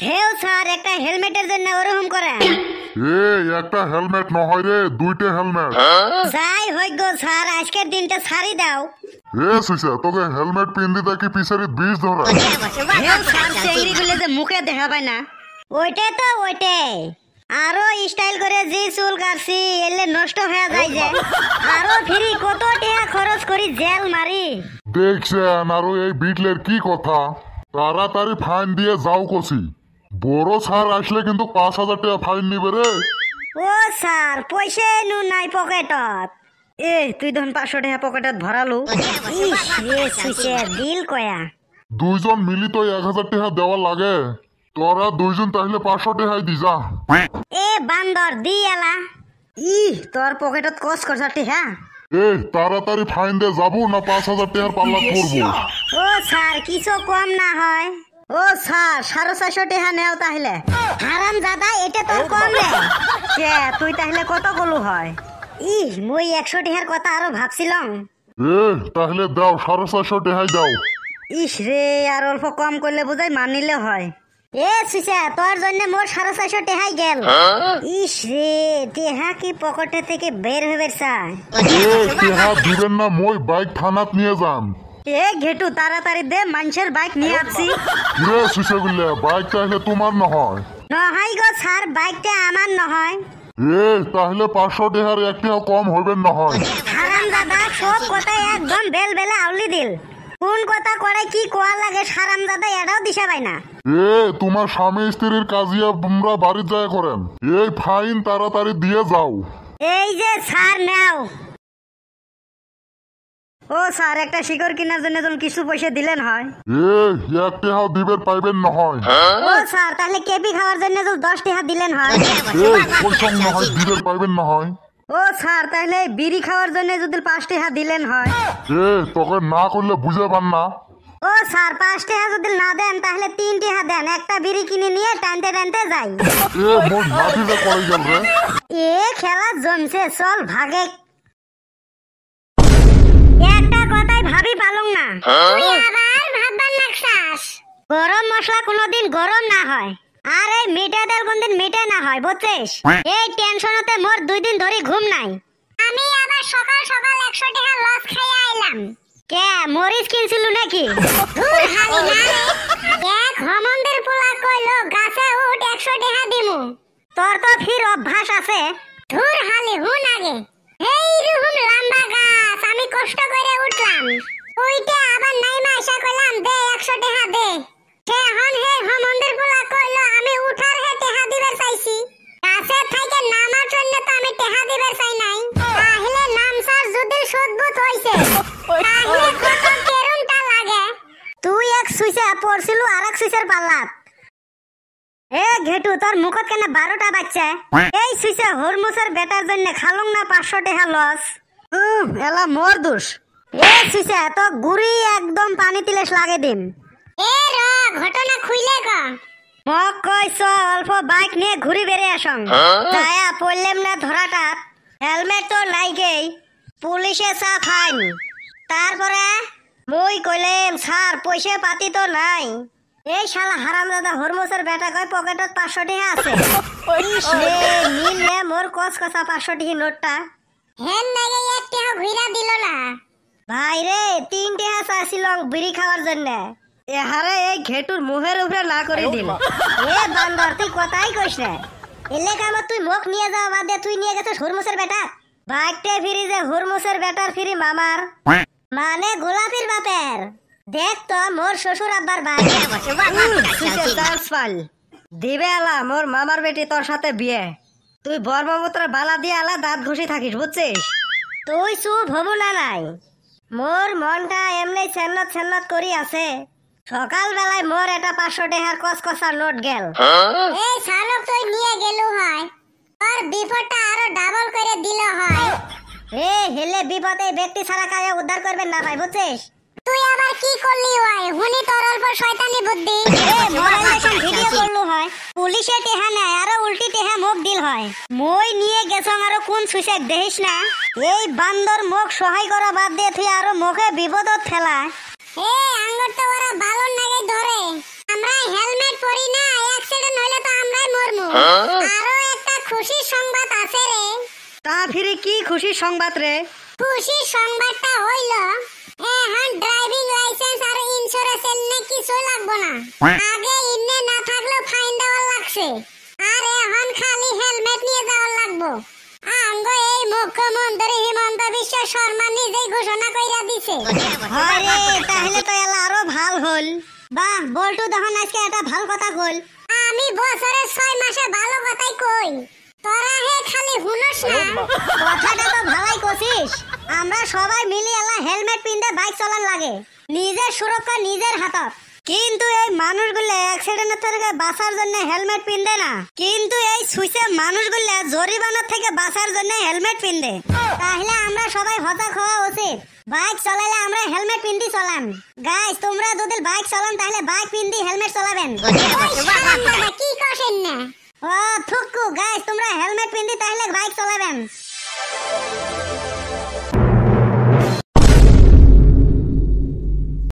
থেও sir একটা হেলমেটের জন্য ওরকম করে একটা হেলমেট নহয় রে, দুইটা হেলমেট। যাই হই গো স্যার, আজকের দিনটা ছাড়ি দাও। সুইসা তোকে হেলমেট পিন্দিতে কি পিছারিত বিষ ধরা? থেও স্যার চেংড়ি গুলো যে মুখে দেখা পায় না। ওইটাই তো ওইটাই। আরো স্টাইল করে যে চুল কাটছি এলে নষ্ট হয়ে যায় যে। আরো ফ্রি কত টাকা খরচ করি জেল মারি। দেখছেন আরো এই বিটলের কি কথা, তাড়াতাড়ি ফাইন দিয়ে যাও কছি। বড় স্যার আসলে কিন্তু 5,000 টাকা ফাইন নিবে রে। ও স্যার পয়সা নু নাই পকেটত। তুই ধন 500 টাকা পকেটত ভরালু। ইস রে সুইসে দিল কয়া। দুইজন মিলি তো 1,000 টাকা দেওয়া লাগে, তোরা দুইজন তাহলে 500 টাকাই দি যা। বান্দর দি এলা। তোর পকেটত কস করছাটি হ্যাঁ। তাড়াতাড়ি ফাইন দিয়ে যাবো না 5,000 টাকার পাল্লা করবো? ও স্যার কিছু কম না হয়? ও স্যার 450 টাকা নেও তাহলে। হারাম দাদা এটা তো কম রে। কে তুই তাহলে কত কলু হয়? মুই 100 টাকার কথা আরো ভাবছিলাম। তাহলে দাও 450 টাকাই দাও। ইস রে আর অল্প কম করলে বোঝাই মানিলে হয়। সুইসা তোর জন্য মোর 450 টাকাই গেল। ইস রে টেহা কি পকেটে থেকে বের হয়ে চায়। টাকা দিবেন না, মই বাইক থানাত নিয়ে যান। ঘেটু তাড়াতাড়ি দে, মানুষের বাইক নিয়ে আসছি। সুইসা গুলা বাইক তাহলে তোমার নহয়? নহয় গো স্যার বাইকটা আমার নহয়। তাহলে 500 টাকার একটা কম হবেন নহয়? হারাম দাদা সব কথা একদম বেল বেলা আউলি দিল। কোন কথা করে কি কোয়া লাগে হারাম দাদা এটাও দিশা পাই না। তোমার স্বামী স্ত্রীর কাজিয়া তোমরা বাড়ির যায় করেন, এই ফাইন তাড়াতাড়ি দিয়ে যাও। এই যে স্যার নাও। ও স্যার একটা শিকড় কেনার জন্য যখন কিছু পয়সা দিলেন হয়। 1 টাকাও দিবেন পাইবেন নহয়? ও স্যার তাহলে কেপি খাওয়ার জন্য যখন 10 টাকা দিলেন হয়। পয়সা নহয় দিবেন পাইবেন নহয়? ও স্যার তাহলে বিড়ি খাওয়ার জন্য যদি 5 টাকা দিলেন হয়। তোকে না করলে বুঝে পান না। ও স্যার 5 টাকা যদি না দেন তাহলে 3 টাকা দেন, একটা বিড়ি কিনে নিয়ে টানতে টানতে যাই। মোর নাতিরে করে গেল রে। খেলা জমছে, চল ভাগে। একটা কথাই ভাবি পালং না। তুই আবার ভাববার লাগছাস। গরম মশলা কোনোদিন গরম না হয়, আর এই মিঠা তেল কোনদিন মিঠা না হয়, বুঝছিস? এই টেনশনতে মোর 2 দিন ধরে ঘুম নাই। আমি আবার সকাল সকাল 100 টাকা লস খাইয়া আইলাম। কে মরিচ কিনছিল নাকি? ধুর হালি না রে। এক হমন্দের পোলা কইলো গাছে উঠ 100 টাকা দিমু। তোর তো ফির অভ্যাস আছে। ধুর হালি হুন আগে। এই রকম লম্বা গাছ আমি কষ্ট করে উঠলাম, ওইটা আবার নাইমা আশা কইলাম দে 100 টাকা দে। এখন হে হমন্দের পোলা কইলো আমি উঠার হে টাকা দিবার চাইছি, গাছে থেকে নামার জন্য তো আমি টাকা দিবার চাই নাই। তাহলে নামসার যদি সদবুত হইছে তাহলে কত কেরুনটা লাগে। তুই এক সুইসা পড়ছিল আর এক সুইসার পাল্লাত। ঘেটু তোর মুখত কেন 12টা বাচ্চা? এই সুইসা হরমুসের বেটার জন্য খালং না 500 টাকা লস। এলা মোর দোষ। সুইসা তো গুড়ি একদম পানি তিলেস লাগে দিম। ঘটনা খুইলে ক মক কইছ অল্প বাইক নিয়ে ঘুরি বেরে আসং। যায়া পড়লেম না ধরাটা, হেলমেট তো লাইগেই, পুলিশে চা ফাইন। তারপরে মই কইলেম স্যার পয়সা পাতি তো নাই। এই শালা হারামজাদা হরমুসের বেটা কয় পকেটত 500 টাকা আছে। নিলে মোর কস কসা 500 টাকা নোটটা। হেন নাগে 1 টাকা ঘুরা দিল না। ভাই রে 3 টাকা চাইছিলাম বিড়ি খাওয়ার জন্য। হারে এই ঘেটুর মুহের উপরে না করে দিল। বান্দর তুই কথাই কইস না। এলে কামত তুই মুখ নিয়ে যাওয়া বাদ দে, তুই নিয়ে গেছিস হরমুসের বেটা। বাইকটা ফিরি যে হরমুসের বেটার ফিরি মামার, মানে গোলাপির বাপের। দেখ তো মোর শ্বশুর আব্বার ভাই দিবে আলা মোর মামার বেটি তোর সাথে বিয়ে। তুই বর্মপুত্র বালা দিয়ে আলা দাঁত ঘষি থাকিস, বুঝছিস? তুই চুপ হবু না নাই। মোর মনটা এমনি ছেন্নত ছেন্নত করি আছে। সকাল বেলায় মোর এটা 500 টাকার কসকসা নোট গেল। এই শালক তুই নিয়ে গেলু হয়, আর বিপদটা আরো ডাবল করে দিল হয়। হেলে বিপদে ব্যক্তি ছাড়া কাজে উদ্ধার করবেন না ভাই, বুঝছিস? তুই আবার কি করলি হয়? হুনি তোর অল্প শয়তানি বুদ্ধি। মোবাইলেশন ভিডিও করলু হয়, পুলিশে টেহা নেয় আরো উল্টি টেহা মুখ দিল হয়। মই নিয়ে গেছং আরো কোন সুইসাক দেখিস না। এই বান্দর মুখ সহায় করা বাদ দিয়ে তুই আরো মুখে বিপদত ফেলা। আঙ্গুর তো ওরা ভালো নাগে ধরে। আমরা হেলমেট পরি না, আরো একটা খুশির সংবাদ আছে রে। তা ফিরে কি খুশির সংবাদ রে? খুশির সংবাদটা হইল এখন ড্রাইভিং লাইসেন্স আর ইন্স্যুরেন্স এনে কিছু লাগবে না। আগে ইন্নে না থাকলেও ফাইন দেওয়া লাগছে, আর এখন খালি হেলমেট নিয়ে যাওয়া লাগবো। আঙ্গ এই মুখ্যমন্ত্রী হিমন্ত বিশ্ব শর্মা নিজেই ঘোষণা কইরা দিছে। আরে তাহলে তো এলা আরো ভাল হল। বাহ বল্টু তখন আজকে একটা ভাল কথা কল। আমি বছরে 6 মাসে ভালো কথাই কই, তোরা হে খালি হুনস না। কথাটা তো ভালাই কছিস। আমরা সবাই মিলে এলা হেলমেট পিনতে বাইক চালান লাগে, নিজের সুরক্ষা নিজের হাতত। কিন্তু এই মানুষগুলো অ্যাক্সিডেন্টের থেকে বাঁচার জন্য হেলমেট পিনতে না, কিন্তু এই সুইসে মানুষগুলো জরিমানার থেকে বাঁচার জন্য হেলমেট পিনতে। তাহলে আমরা সবাই হতাশ হওয়া উচিত। বাইক চালালে আমরা হেলমেট পিনতে চলাম। গাইস তোমরা যদি বাইক চালান তাহলে বাইক পিনতে হেলমেট চালাবেন। কি করেন না? ও থুকু গাইস তোমরা হেলমেট পিনতে তাহলে বাইক চালাবেন।